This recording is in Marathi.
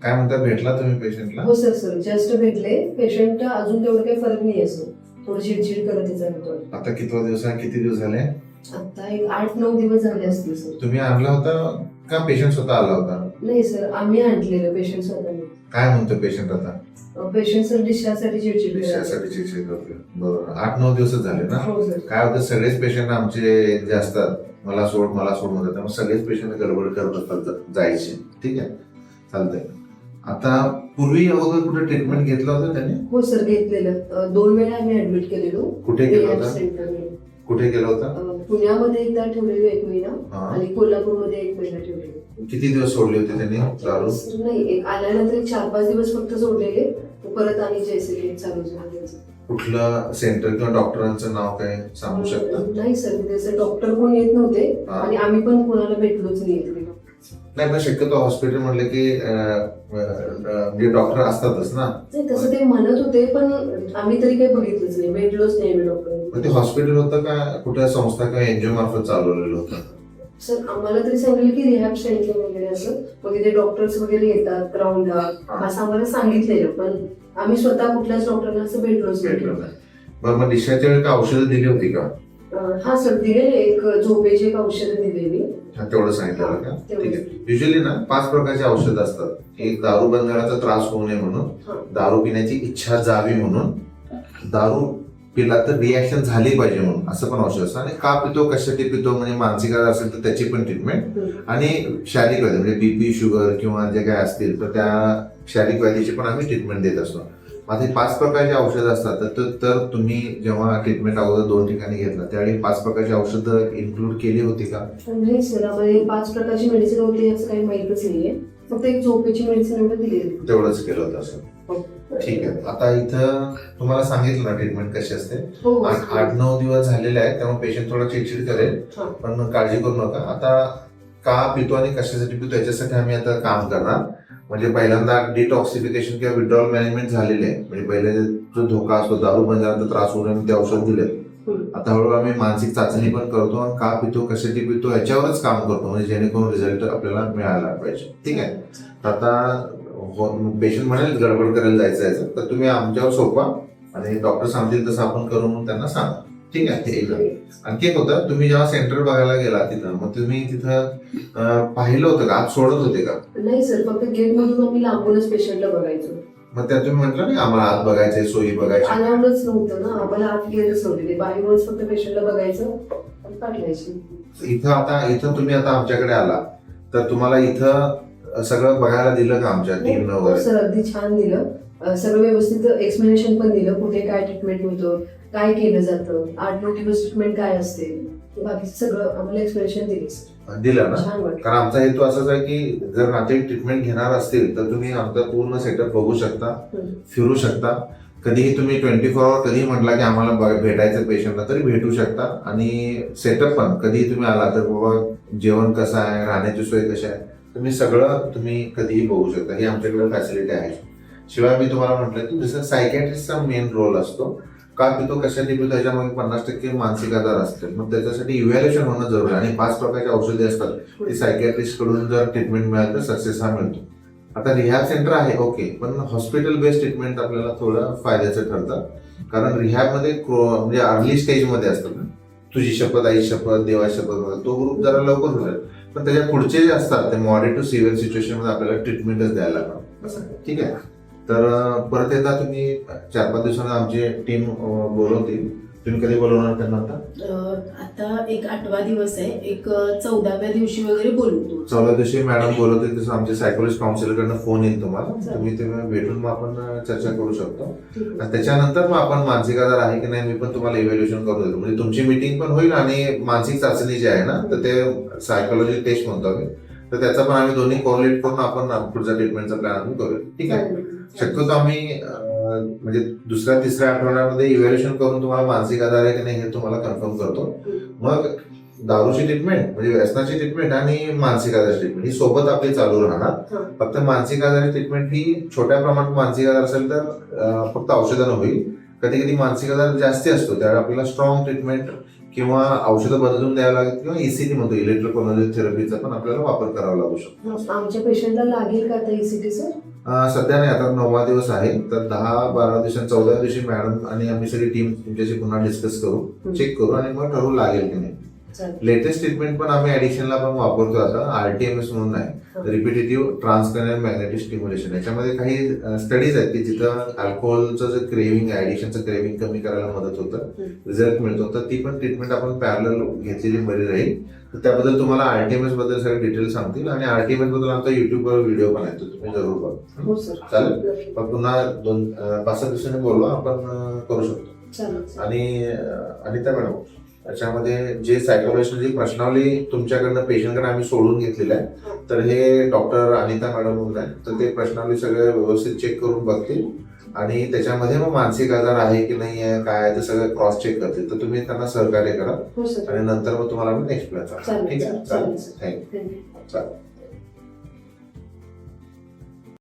काय म्हणता, भेटला तुम्ही पेशंटला? हो सर जस्ट भेटले. पेशंट अजून तेवढं काही फरक नाही असं, थोडं चिडचिड करत होतो. आता कितवा दिवस आहे, किती दिवस झाले? आता एक 8-9 दिवस झाले असतील सर. तुम्ही आणला होता का पेशंट स्वतः आला होता? नाही सर, आम्ही आणलेलं पेशंट स्वतःने. काय म्हणतो पेशंट आता? पेशंट सर डिस्चार्जसाठी चिडचिड करत डिस्चार्जसाठी चिडचिड करतोय. बरोबर, 8-9 दिवसच झाले ना? हो सर. काय होतं, सगळेच पेशंट आमचे जे असतात मला सोड म्हणतात, त्यामुळे सगळेच पेशंट गडबड करत असतात जायची. ठीक आहे, चालतंय. आता पूर्वी अगोदर कुठे ट्रीटमेंट घेतलं होतं त्याने? हो सर घेतलेलं. 2 वेळा आम्ही ऍडमिट केलेलो. कुठे केलं होतं? सेंटरमध्ये. कुठे केलं होतं? पुण्यामध्ये एकदा ठेवलेलो 1 महिना हा. आणि कोल्हापूरमध्ये 1 महिना ठेवलेलो. किती दिवस सोडले होते त्यांनी दारू? सर नाही, एक आल्यानंतर एक 4-5 दिवस फक्त सोडलेले, परत आणि जैसे चालू झाले. कुठलं सेंटर किंवा डॉक्टरांचं नाव काय सांगू शकता? नाही सर, त्याचे डॉक्टर कोण येत नव्हते हा. आणि आम्ही पण कोणाला भेटलोच नाही. नाही, पण शक्यतो हॉस्पिटल म्हटलं की म्हणजे डॉक्टर असतातच ना. नाही तसं ते म्हणत होते, पण आम्ही तरी काही बघितलंच नाही, भेटलोच नाही आम्ही डॉक्टर. मग ते हॉस्पिटल होतं का कुठल्या संस्था किंवा एनजीओ मार्फत चालवलेलं होतं? सर आम्हाला तरी सांगितलं की रिहॅब सेंटर वगैरे असं, मग तिथे डॉक्टर्स वगैरे येतात राऊंडला, असं आम्हाला सांगितलेलं, पण आम्ही स्वतः कुठल्याच डॉक्टरला असं भेटलोच नाही. बरं, मग डिस्चार्जच्या वेळी का औषधं दिली होती का? हा सर दिले, एक झोपेची एक औषधं दिलेली. तेवढं सांगितलं का? ठीक आहे. युजली ना 5 प्रकारची औषधं असतात. एक दारू बंदराचा त्रास होऊ नये म्हणून, दारू पिण्याची इच्छा जावी म्हणून, दारू पिला तर रिॲक्शन झाली पाहिजे म्हणून, असं पण औषध असतं. आणि का पितो, कशासाठी पितो, म्हणजे मानसिक आजार असेल तर त्याची पण ट्रीटमेंट, आणि शारीरिक व्याधी म्हणजे बीपी, शुगर किंवा जे काय असतील तर त्या शारीरिक व्याधीची पण आम्ही ट्रीटमेंट देत असतो. आता 5 प्रकारची औषधं असतात. तर तुम्ही जेव्हा ट्रीटमेंट अगोदर 2 ठिकाणी घेतला त्यावेळी 5 प्रकारची औषधं इन्क्लूड केली होती का? नाही सर, आम्हाला 5 प्रकारची मेडिसिन होती याचं काही माहितच नाहीये, फक्त एक झोपेची मेडिसिन एवढं दिलेली. तेवढंच केलं होतं असं. ठीक आहे. आता इथं तुम्हाला सांगितलं ना ट्रीटमेंट कशी असते. 8-9 दिवस झालेले आहेत, त्यामुळे पेशंट थोडा चिडचिड करेल, पण काळजी करू नका. आता का पितो आणि कशासाठी पितो याच्यासाठी आम्ही आता काम करणार. म्हणजे पहिल्यांदा डिटॉक्सिफिकेशन किंवा विड्रॉल मॅनेजमेंट झालेले आहे. म्हणजे पहिले जो धोका असतो दारू बंद त्रास होऊ नये ते औषध दिले. आता हळूहळू आम्ही मानसिक चाचणी पण करतो आणि का पितो, कशासाठी पितो याच्यावरच काम करतो, म्हणजे जेणेकरून रिझल्ट आपल्याला मिळायला पाहिजे. ठीक आहे. आता पेशंट म्हणेल गडबड करायला जायचं तर तुम्ही आमच्यावर सोपा आणि डॉक्टर सांगतील तसं आपण करू म्हणून त्यांना सांगा. ठीक आहे. आणखी एक होतं, तुम्ही जेव्हा सेंटर बघायला गेला तिथं, मग तुम्ही तिथं पाहिलं होतं का, आत सोडत होते का? नाही सर, फक्त गेट मधून आम्ही लांबूनच पेशंटला बघायचो. मग त्या तुम्ही म्हटलं नाही आम्हाला आत बघायचंय, सोयी बघायची? अलाउडच नव्हतं ना, आम्हाला आत गेलंच नव्हते, बाहेरूनच फक्त पेशंटला बघायचं आणि पाठवायचं. इथं तुम्ही आता आमच्याकडे आला तर तुम्हाला इथं सगळं बघायला दिलं का आमच्या टीमनं वगैरे? सर अगदी छान दिलं, सगळं व्यवस्थित एक्सप्लेनेशन पण दिलं, कुठे काय ट्रीटमेंट होतं, काय केलं जातं, 8-9 दिवस ट्रीटमेंट काय असते, बाकी सगळं आम्हाला एक्सप्लेनेशन दिलं ना. छान वाटलं. कारण आमचा हेतू असाच आहे की जर नाते ट्रीटमेंट घेणार असतील तर तुम्ही आमचा पूर्ण सेटअप बघू शकता, फिरू शकता. कधीही तुम्ही 24 आवर कधीही म्हटला की आम्हाला भेटायचं पेशंटला तरी भेटू शकता. आणि सेटअप पण कधीही तुम्ही आला तर बाबा जेवण कसं आहे, राहण्याची सोय कशी आहे, तुम्ही सगळं तुम्ही कधीही बघू शकता. ही आमच्याकडे फॅसिलिटी आहे. शिवाय मी तुम्हाला म्हटलं की जसं सायकॅट्रिस्टचा मेन रोल असतो. का पितो, कशासाठी पितो, त्याच्यामध्ये 50% मानसिक आजार असतील, मग त्याच्यासाठी इव्हॅल्युएशन होणं जरुरी आहे. आणि 5 प्रकारची औषधे असतात, ती सायकॅट्रिस्ट कडून जर ट्रीटमेंट मिळाली तर सक्सेस हा मिळतो. आता रिहॅब सेंटर आहे ओके, पण हॉस्पिटल बेस्ड ट्रीटमेंट आपल्याला थोडं फायद्याचं ठरतं. कारण रिहॅबमध्ये म्हणजे अर्ली स्टेजमध्ये असतात ना, तुझी शपथ, आई शपथ, देवा शपथ, तो ग्रुप जरा लवकर होईल. पण त्याच्या पुढचे जे असतात ते मॉडरेट टू सिव्हिअर सिच्युएशन मध्ये आपल्याला ट्रीटमेंटच द्यायला लागणार असं. ठीक आहे. तर परत एकदा तुम्ही 4-5 दिवसांनी आमची टीम बोलवतील. तुम्ही कधी बोलवणार त्यांना? आता एक 8वा दिवस आहे, एक 14व्या दिवशी वगैरे बोलवतो. 14व्या दिवशी मॅडम बोलवतील, तसं आमचे सायकोलॉजिस्ट काउन्सिलर कडनं फोन येईल तुम्हाला, तुम्ही तेव्हा भेटून मग आपण चर्चा करू शकतो. आणि त्याच्यानंतर मग आपण मानसिक आजार आहे की नाही मी पण तुम्हाला इव्हॅल्युएशन करू देतो. म्हणजे तुमची मीटिंग पण होईल आणि मानसिक चाचणी जी आहे ना तर ते सायकोलॉजी टेस्ट म्हणतो आम्ही, तर त्याचा पण आम्ही दोन्ही कोरिलेट करून आपण पुढचा ट्रीटमेंटचा प्लॅन आम्ही करूया. ठीक आहे. शक्यतो आम्ही म्हणजे 2-3 आठवड्यामध्ये इव्हॅल्युएशन करून तुम्हाला मानसिक आजार आहे की नाही हे तुम्हाला कन्फर्म करतो. मग दारूची ट्रीटमेंट म्हणजे व्यसनाची ट्रीटमेंट आणि मानसिक आजाराची ट्रीटमेंट ही सोबत आपली चालू राहणार. फक्त मानसिक आजाराची ट्रीटमेंट ही छोट्या प्रमाणात मानसिक आजार असेल तर फक्त औषधानं होईल. कधी कधी मानसिक आजार जास्ती असतो त्यावेळी आपल्याला स्ट्रॉंग ट्रीटमेंट किंवा औषधं बदलून द्यावं लागेल किंवा ECT म्हणतो इलेक्ट्रोकॉन्व्हॉल्व्ह थेरपीचा पण आपल्याला वापर करावा लागू शकतो. आमच्या पेशंटला लागेल का आता ECT सर? सध्या नाही, आता 9वा दिवस आहे, तर 10-12 दिवसांनी 14व्या दिवशी मॅडम आणि आम्ही सगळी टीम तुमच्याशी पुन्हा डिस्कस करू, चेक करू आणि मग ठरवू लागेल की नाही. लेटेस्ट ट्रीटमेंट पण आम्ही ऍडिक्शनला पण वापरतो आता, RTMS म्हणून आहे, रिपिटेटिव्ह ट्रान्सक्रॅनियल मॅग्नेटिक स्टिम्युलेशन. याच्यामध्ये काही स्टडीज आहेत की जिथं अल्कोहोलचं जे क्रेविंग आहे, ऍडिक्शनचं क्रेविंग कमी करायला मदत होतं, रिझल्ट मिळतो. तर ती पण ट्रीटमेंट आपण पॅरलल घेतलेली बरी राहील. तर त्याबद्दल तुम्हाला RTMS बद्दल सगळे डिटेल्स सांगतील आणि RTMS बद्दल आमचा युट्यूबवर व्हिडिओ पण आहे, तो तुम्ही जरूर बघा. हो सर. चालेल. मग पुन्हा 5-6 दिवसांनी बोलवा, आपण करू शकतो. चालेल. आणि अनिता मॅडम, त्याच्यामध्ये जे सायकोलॉजिस्टची प्रश्नावली तुमच्याकडनं पेशंटकडे आम्ही सोडून घेतलेलं आहे, तर हे डॉक्टर अनिता मॅडम म्हणून आहे, तर ते प्रश्नावली सगळं व्यवस्थित चेक करून बघतील आणि त्याच्यामध्ये मग मानसिक आजार आहे की नाही आहे, काय आहे ते सगळं क्रॉस चेक करतील. तर तुम्ही त्यांना सहकार्य करा हो सर. आणि नंतर मग तुम्हाला नेक्स्ट प्लॅन. ठीक आहे, चालेल. थँक्यू. थँक्यू. चालेल.